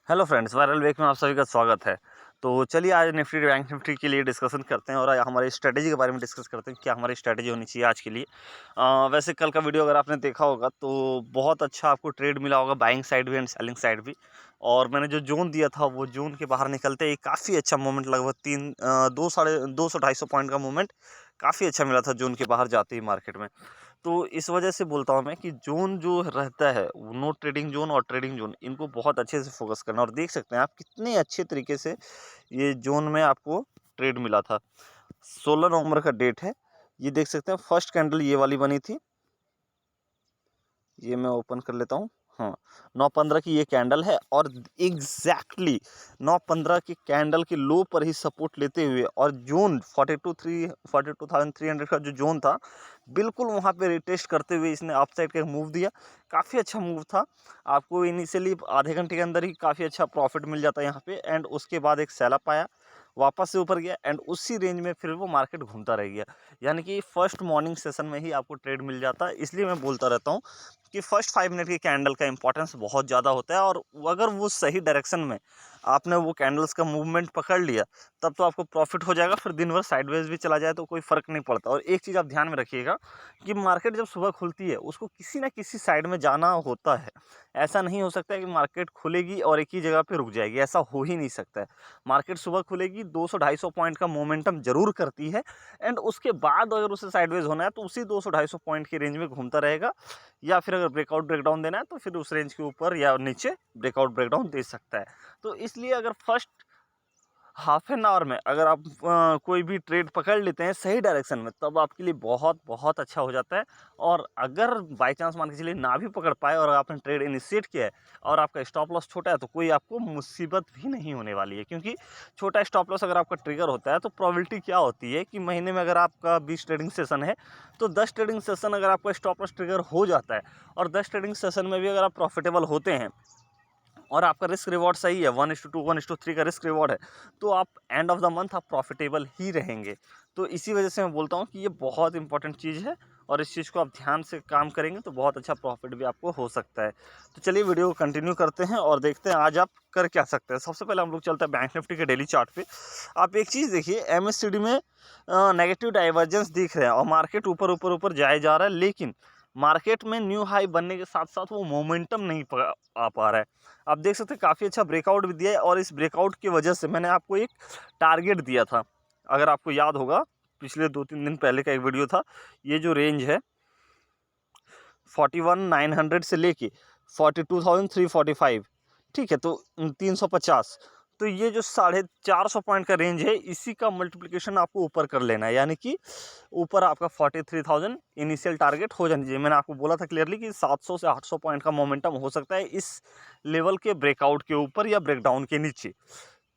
Hello friends, viral वेक में आप सभी का स्वागत है। तो चलिए आज निफ्टी बैंक निफ्टी के लिए डिस्कशन करते हैं और हमारी स्ट्रेटेजी के बारे में डिस्कस करते हैं, क्या हमारी स्ट्रेटेजी होनी चाहिए आज के लिए। वैसे कल का वीडियो अगर आपने देखा होगा तो बहुत अच्छा आपको ट्रेड मिला होगा, बाइंग साइड भी एंड सेलिंग साइड भी। और मैंने जो जोन दिया था वो जोन के बाहर निकलते ही काफ़ी अच्छा मूवमेंट, लगभग दो साढ़े 200-250 पॉइंट का मूवमेंट काफ़ी अच्छा मिला था जोन के बाहर जाते ही मार्केट में। तो इस वजह से बोलता हूँ मैं कि जोन जो रहता है, नो ट्रेडिंग जोन और ट्रेडिंग जोन, इनको बहुत अच्छे से फोकस करना। और देख सकते हैं आप कितने अच्छे तरीके से ये जोन में आपको ट्रेड मिला था। 16 नवंबर का डेट है, ये देख सकते हैं फर्स्ट कैंडल ये वाली बनी थी। ये मैं ओपन कर लेता हूँ। हाँ, 9:15 की ये कैंडल है और एग्जैक्टली 9:15 की कैंडल के लो पर ही सपोर्ट लेते हुए और जोन 42,300 का जो जोन था, बिल्कुल वहाँ पे रिटेस्ट करते हुए इसने अपसाइड का मूव दिया। काफ़ी अच्छा मूव था। आपको इनिशियली आधे घंटे के अंदर ही काफ़ी अच्छा प्रॉफिट मिल जाता है यहाँ पे, एंड उसके बाद एक सेल अप आया, वापस से ऊपर गया एंड उसी रेंज में फिर वो मार्केट घूमता रह गया। यानी कि फर्स्ट मॉर्निंग सेशन में ही आपको ट्रेड मिल जाता है। इसलिए मैं बोलता रहता हूँ कि फर्स्ट 5 मिनट की कैंडल का इंपॉर्टेंस बहुत ज़्यादा होता है, और अगर वो सही डायरेक्शन में आपने वो कैंडल्स का मूवमेंट पकड़ लिया तब तो आपको प्रॉफिट हो जाएगा। फिर दिन भर साइडवेज भी चला जाए तो कोई फ़र्क नहीं पड़ता। और एक चीज़ आप ध्यान में रखिएगा कि मार्केट जब सुबह खुलती है उसको किसी ना किसी साइड में जाना होता है। ऐसा नहीं हो सकता है कि मार्केट खुलेगी और एक ही जगह पे रुक जाएगी, ऐसा हो ही नहीं सकता है। मार्केट सुबह खुलेगी, 200-250 पॉइंट का मोमेंटम जरूर करती है, एंड उसके बाद अगर उसे साइडवेज होना है तो उसी 200-250 पॉइंट की रेंज में घूमता रहेगा। या फिर अगर ब्रेकआउट ब्रेकडाउन देना है तो फिर उस रेंज के ऊपर या नीचे ब्रेकआउट ब्रेकडाउन दे सकता है। तो इसलिए अगर फर्स्ट हाफ एन आवर में अगर आप कोई भी ट्रेड पकड़ लेते हैं सही डायरेक्शन में, तब आपके लिए बहुत बहुत अच्छा हो जाता है। और अगर बाई चांस मान के चलिए ना भी पकड़ पाए और आपने ट्रेड इनिशिएट किया है और आपका स्टॉप लॉस छोटा है, तो कोई आपको मुसीबत भी नहीं होने वाली है। क्योंकि छोटा स्टॉप लॉस अगर आपका ट्रिगर होता है तो प्रोबेबिलिटी क्या होती है कि महीने में अगर आपका 20 ट्रेडिंग सेशन है तो 10 ट्रेडिंग सेशन अगर आपका स्टॉप लॉस ट्रिगर हो जाता है और 10 ट्रेडिंग सेशन में भी अगर आप प्रॉफिटेबल होते हैं और आपका रिस्क रिवॉर्ड सही है, 1:2 1:3 का रिस्क रिवॉर्ड है, तो आप एंड ऑफ द मंथ आप प्रॉफिटेबल ही रहेंगे। तो इसी वजह से मैं बोलता हूँ कि ये बहुत इंपॉर्टेंट चीज़ है, और इस चीज़ को आप ध्यान से काम करेंगे तो बहुत अच्छा प्रॉफिट भी आपको हो सकता है। तो चलिए वीडियो को कंटिन्यू करते हैं और देखते हैं आज आप कर क्या सकते हैं। सबसे पहले हम लोग चलते हैं बैंक निफ्टी के डेली चार्ट पे। आप एक चीज़ देखिए, एमएससीडी में नेगेटिव डाइवर्जेंस दिख रहे हैं और मार्केट ऊपर ऊपर ऊपर जाए जा रहा है, लेकिन मार्केट में न्यू हाई बनने के साथ साथ वो मोमेंटम नहीं आ पा रहा है। आप देख सकते हैं काफ़ी अच्छा ब्रेकआउट भी दिया है, और इस ब्रेकआउट की वजह से मैंने आपको एक टारगेट दिया था, अगर आपको याद होगा, पिछले 2-3 दिन पहले का एक वीडियो था। ये जो रेंज है 41,900 से लेके 42,345, ठीक है, तो 350, तो ये जो 450 पॉइंट का रेंज है, इसी का मल्टीप्लिकेशन आपको ऊपर कर लेना है। यानी कि ऊपर आपका 43,000 इनिशियल टारगेट हो जानी चाहिए। मैंने आपको बोला था क्लियरली कि 700 से 800 पॉइंट का मोमेंटम हो सकता है इस लेवल के ब्रेकआउट के ऊपर या ब्रेकडाउन के नीचे।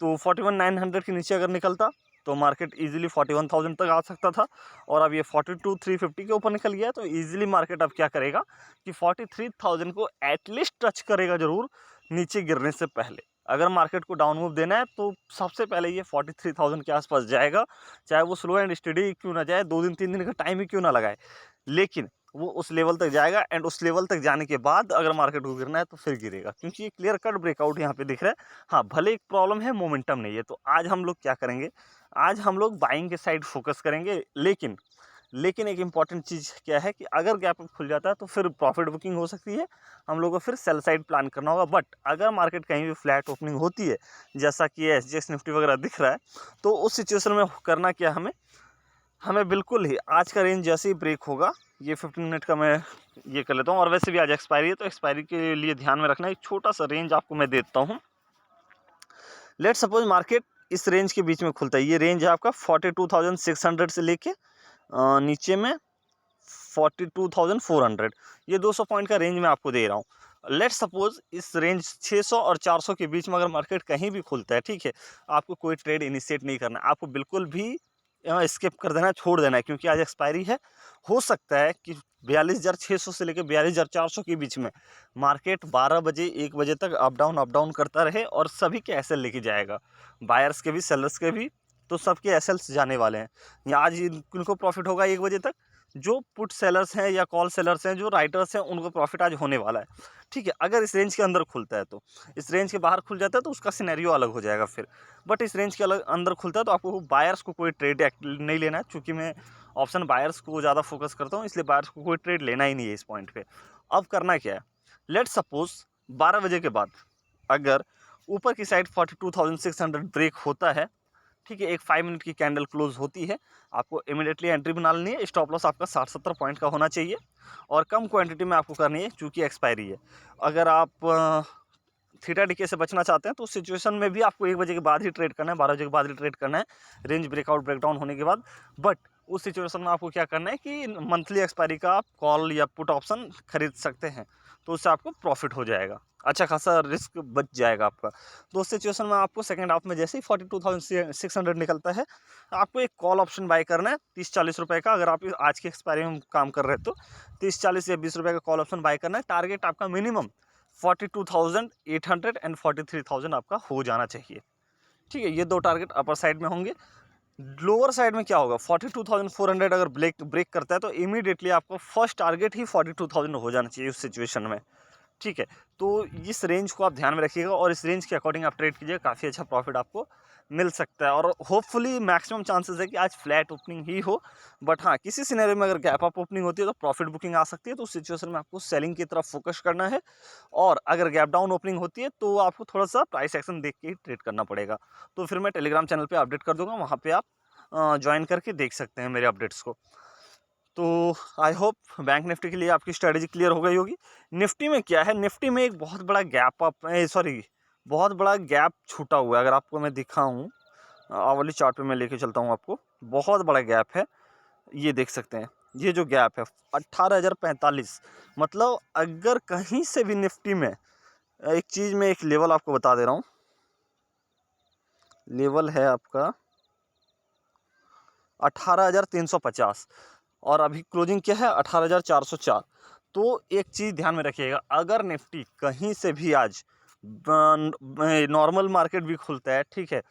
तो 41,900 के नीचे अगर निकलता तो मार्केट इजीली 41,000 तक आ सकता था, और अब ये 42,350 के ऊपर निकल गया है, तो इजीली मार्केट अब क्या करेगा कि 43,000 को एटलीस्ट टच करेगा ज़रूर नीचे गिरने से पहले। अगर मार्केट को डाउन मूव देना है तो सबसे पहले ये 43,000 के आसपास जाएगा, चाहे वो स्लो एंड स्टडी क्यों ना जाए, 2 दिन 3 दिन का टाइम ही क्यों ना लगाए, लेकिन वो उस लेवल तक जाएगा। एंड उस लेवल तक जाने के बाद अगर मार्केट को गिरना है तो फिर गिरेगा, क्योंकि ये क्लियर कट ब्रेकआउट यहाँ पे दिख रहा है। हाँ, भले एक प्रॉब्लम है, मोमेंटम नहीं है। तो आज हम लोग क्या करेंगे, आज हम लोग बाइंग के साइड फोकस करेंगे। लेकिन एक इंपॉर्टेंट चीज़ क्या है कि अगर गैप अप खुल जाता है तो फिर प्रॉफिट बुकिंग हो सकती है, हम लोग को फिर सेल साइड प्लान करना होगा। बट अगर मार्केट कहीं भी फ्लैट ओपनिंग होती है, जैसा कि एसजीएक्स निफ्टी वगैरह दिख रहा है, तो उस सिचुएशन में करना क्या, हमें हमें बिल्कुल ही आज का रेंज जैसे ही ब्रेक होगा, ये 15 मिनट का मैं ये कर लेता हूँ। और वैसे भी आज एक्सपायरी है, तो एक्सपायरी के लिए ध्यान में रखना, एक छोटा सा रेंज आपको मैं देता हूँ। लेट सपोज मार्केट इस रेंज के बीच में खुलता है, ये रेंज है आपका 42,600 से लेके नीचे में 42,400, ये 200 पॉइंट का रेंज मैं आपको दे रहा हूँ। लेट सपोज इस रेंज 600 और 400 के बीच में अगर मार्केट कहीं भी खुलता है, ठीक है, आपको कोई ट्रेड इनिशिएट नहीं करना है, आपको बिल्कुल भी स्किप कर देना है, छोड़ देना है, क्योंकि आज एक्सपायरी है। हो सकता है कि 42,600 से लेकर 42,400 के बीच में मार्केट 12 बजे 1 बजे तक अप डाउन करता रहे, और सभी के एसएल लेके जाएगा, बायर्स के भी सेलर्स के भी। तो सबके एसएल्स जाने वाले हैं। या आज इनको प्रॉफिट होगा 1 बजे तक, जो पुट सेलर्स हैं या कॉल सेलर्स हैं, जो राइटर्स हैं, उनको प्रॉफिट आज होने वाला है। ठीक है, अगर इस रेंज के अंदर खुलता है तो। इस रेंज के बाहर खुल जाता है तो उसका सिनेरियो अलग हो जाएगा फिर। बट इस रेंज के अंदर खुलता है तो आपको बायर्स को कोई ट्रेड नहीं लेना है, चूँकि मैं ऑप्शन बायर्स को ज़्यादा फोकस करता हूँ, इसलिए बायर्स को कोई ट्रेड लेना ही नहीं है इस पॉइंट पे। अब करना क्या है, लेट्स सपोज 12 बजे के बाद अगर ऊपर की साइड 42,600 ब्रेक होता है, ठीक है, एक 5 मिनट की कैंडल क्लोज होती है, आपको इमीडिएटली एंट्री बना लेनी है। स्टॉप लॉस आपका 60-70 पॉइंट का होना चाहिए और कम क्वांटिटी में आपको करनी है, क्योंकि एक्सपायरी है। अगर आप थीटा डीके से बचना चाहते हैं तो उस सिचुएशन में भी आपको 1 बजे के बाद ही ट्रेड करना है, 12 बजे के बाद ही ट्रेड करना है, रेंज ब्रेकआउट ब्रेकडाउन होने के बाद। बट उस सिचुएशन में आपको क्या करना है कि मंथली एक्सपायरी का आप कॉल या पुट ऑप्शन खरीद सकते हैं, तो उससे आपको प्रॉफिट हो जाएगा, अच्छा खासा रिस्क बच जाएगा आपका। तो उस सिचुएशन में आपको सेकंड हाफ में जैसे ही 42,600 निकलता है, आपको एक कॉल ऑप्शन बाय करना है 30-40 रुपये का। अगर आप आज की एक्सपायरी में काम कर रहे हैं तो 30-40 या 20 रुपये का कॉल ऑप्शन बाय करना है। टारगेट आपका मिनिमम 42,800 एंड 43,000 आपका हो जाना चाहिए। ठीक है, ये दो टारगेट अपर साइड में होंगे। लोअर साइड में क्या होगा, 42,400 अगर ब्रेक करता है तो इमीडिएटली आपको फर्स्ट टारगेट ही 42,000 हो जाना चाहिए उस सिचुएशन में। ठीक है, तो इस रेंज को आप ध्यान में रखिएगा और इस रेंज के अकॉर्डिंग आप ट्रेड कीजिए, काफ़ी अच्छा प्रॉफिट आपको मिल सकता है। और होपफुली मैक्सिमम चांसेस है कि आज फ्लैट ओपनिंग ही हो। बट हाँ, किसी सिनेरियो में अगर गैप अप ओपनिंग होती है तो प्रॉफिट बुकिंग आ सकती है, तो उस सिचुएशन में आपको सेलिंग की तरफ फोकस करना है। और अगर गैप डाउन ओपनिंग होती है तो आपको थोड़ा सा प्राइस एक्शन देख के ही ट्रेड करना पड़ेगा। तो फिर मैं टेलीग्राम चैनल पर अपडेट कर दूंगा, वहाँ पर आप ज्वाइन करके देख सकते हैं मेरे अपडेट्स को। तो आई होप बैंक निफ्टी के लिए आपकी स्ट्रेटजी क्लियर हो गई होगी। निफ्टी में क्या है, निफ्टी में एक बहुत बड़ा गैप बहुत बड़ा गैप छूटा हुआ है। अगर आपको मैं दिखाऊं, वाली चार्ट पे मैं लेके चलता हूं आपको, बहुत बड़ा गैप है, ये देख सकते हैं। ये जो गैप है 18,045, मतलब अगर कहीं से भी निफ्टी में एक चीज़ में एक लेवल आपको बता दे रहा हूँ, लेवल है आपका 18,350 और अभी क्लोजिंग क्या है 18,404। तो एक चीज़ ध्यान में रखिएगा, अगर निफ्टी कहीं से भी आज नॉर्मल मार्केट भी खुलता है, ठीक है,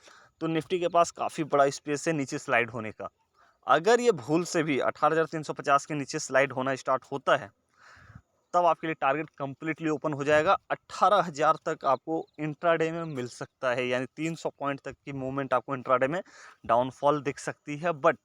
तो निफ्टी के पास काफ़ी बड़ा स्पेस है नीचे स्लाइड होने का। अगर ये भूल से भी 18,350 के नीचे स्लाइड होना स्टार्ट होता है, तब आपके लिए टारगेट कंप्लीटली ओपन हो जाएगा। 18,000 तक आपको इंट्राडे में मिल सकता है, यानी 300 पॉइंट तक की मूवमेंट आपको इंट्राडे में डाउनफॉल दिख सकती है। बट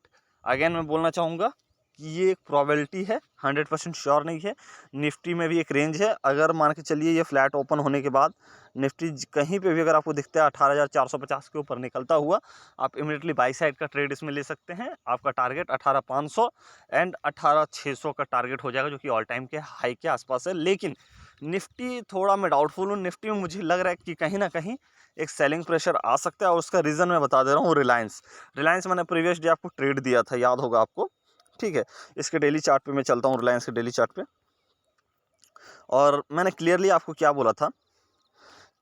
अगेन मैं बोलना चाहूँगा कि ये एक प्रोबेबिलिटी है, 100% श्योर नहीं है। निफ्टी में भी एक रेंज है, अगर मान के चलिए ये फ्लैट ओपन होने के बाद निफ्टी कहीं पे भी अगर आपको दिखता है 18,450 के ऊपर निकलता हुआ, आप इमीडिएटली बाई साइड का ट्रेड इसमें ले सकते हैं। आपका टारगेट 18,500 एंड 18,600 का टारगेट हो जाएगा, जो कि ऑल टाइम के हाई के आसपास है। लेकिन निफ्टी थोड़ा मैं डाउटफुल हूँ। निफ्टी में मुझे लग रहा है कि कहीं ना कहीं एक सेलिंग प्रेशर आ सकता है, और उसका रीज़न मैं बता दे रहा हूँ। रिलायंस मैंने प्रीवियस डे आपको ट्रेड दिया था, याद होगा आपको। ठीक है, इसके डेली चार्ट पे मैं चलता हूँ, रिलायंस के डेली चार्ट पे, और मैंने क्लियरली आपको क्या बोला था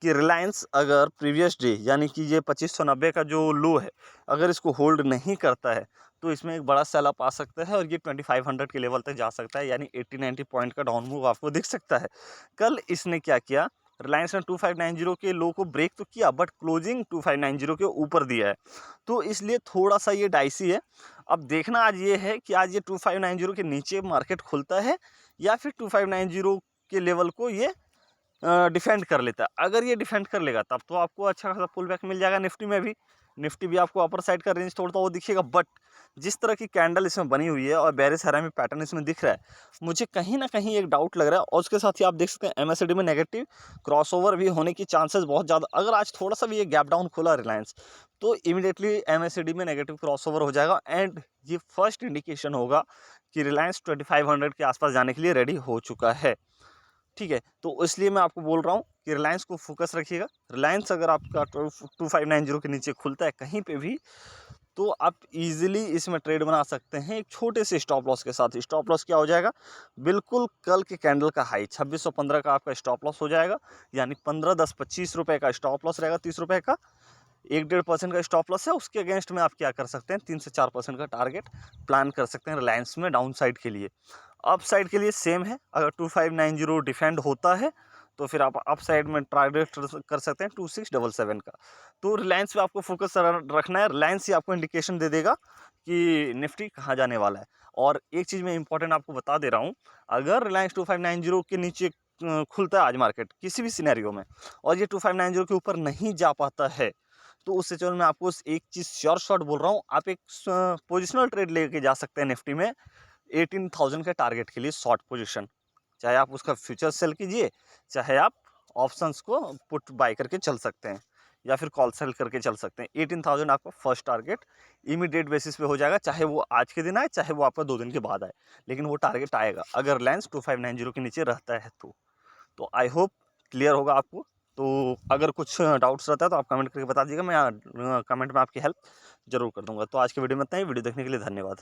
कि रिलायंस अगर प्रीवियस डे यानी कि ये 2590 का जो लो है, अगर इसको होल्ड नहीं करता है तो इसमें एक बड़ा सेल अप आ सकता है और ये 2500 के लेवल तक जा सकता है, यानी 80-90 पॉइंट का डाउन मूव आपको दिख सकता है। कल इसने क्या किया, रिलायंस ने 2590 के लो को ब्रेक तो किया, बट क्लोजिंग 2590 के ऊपर दिया है, तो इसलिए थोड़ा सा ये डाइसी है। अब देखना आज ये है कि आज ये 2590 के नीचे मार्केट खुलता है या फिर 2590 के लेवल को ये डिफेंड कर लेता है। अगर ये डिफेंड कर लेगा तब तो आपको अच्छा खासा पुल बैक मिल जाएगा। निफ्टी भी आपको अपर साइड का रेंज तोड़ता हुआ दिखेगा। बट जिस तरह की कैंडल इसमें बनी हुई है और बेरिश हैरामी पैटर्न इसमें दिख रहा है, मुझे कहीं ना कहीं एक डाउट लग रहा है। और उसके साथ ही आप देख सकते हैं एमएससीडी में नेगेटिव क्रॉसओवर भी होने की चांसेस बहुत ज़्यादा। अगर आज थोड़ा सा भी ये गैप डाउन खोला रिलायंस, तो इमीडिएटली एमएससीडी में नेगेटिव क्रॉसओवर हो जाएगा, एंड ये फर्स्ट इंडिकेशन होगा कि रिलायंस 2500 के आसपास जाने के लिए रेडी हो चुका है। ठीक है, तो इसलिए मैं आपको बोल रहा हूँ कि रिलायंस को फोकस रखिएगा। रिलायंस अगर आपका 2590 के नीचे खुलता है कहीं पे भी, तो आप इजीली इसमें ट्रेड बना सकते हैं एक छोटे से स्टॉप लॉस के साथ। स्टॉप लॉस क्या हो जाएगा, बिल्कुल कल के कैंडल का हाई 2615 का आपका स्टॉप लॉस हो जाएगा, यानी 15, 10, 25 रुपये का स्टॉप लॉस रहेगा, 30 रुपये का 1-1.5% का स्टॉप लॉस है। उसके अगेंस्ट में आप क्या कर सकते हैं, 3 से 4% का टारगेट प्लान कर सकते हैं रिलायंस में डाउन साइड के लिए। अप साइड के लिए सेम है, अगर 2590 डिफेंड होता है तो फिर आप अप साइड में टारगेट कर सकते हैं 2677 का। तो रिलायंस पे आपको फोकस रखना है, रिलायंस ही आपको इंडिकेशन दे देगा कि निफ्टी कहाँ जाने वाला है। और एक चीज़ मैं इंपॉर्टेंट आपको बता दे रहा हूँ, अगर रिलायंस 2590 के नीचे खुलता है आज मार्केट किसी भी सिनेरियो में, और ये 2590 के ऊपर नहीं जा पाता है, तो उस सिचुएशन में आपको एक चीज़ श्योर शॉट बोल रहा हूँ, आप एक पोजिशनल ट्रेड लेके जा सकते हैं निफ्टी में 18,000 के टारगेट के लिए शॉर्ट पोजीशन। चाहे आप उसका फ्यूचर सेल कीजिए, चाहे आप ऑप्शंस को पुट बाय करके चल सकते हैं, या फिर कॉल सेल करके चल सकते हैं। 18,000 आपका फर्स्ट टारगेट इमीडिएट बेसिस पे हो जाएगा, चाहे वो आज के दिन आए, चाहे वो आपका 2 दिन के बाद आए, लेकिन वो टारगेट आएगा अगर रिलायंस 2590 के नीचे रहता है तो आई होप क्लियर होगा आपको। तो अगर कुछ डाउट्स रहता है तो आप कमेंट करके बता दीजिएगा, मैं कमेंट में आपकी हेल्प ज़रूर कर दूँगा। तो आज की वीडियो में इतना ही, वीडियो देखने के लिए धन्यवाद।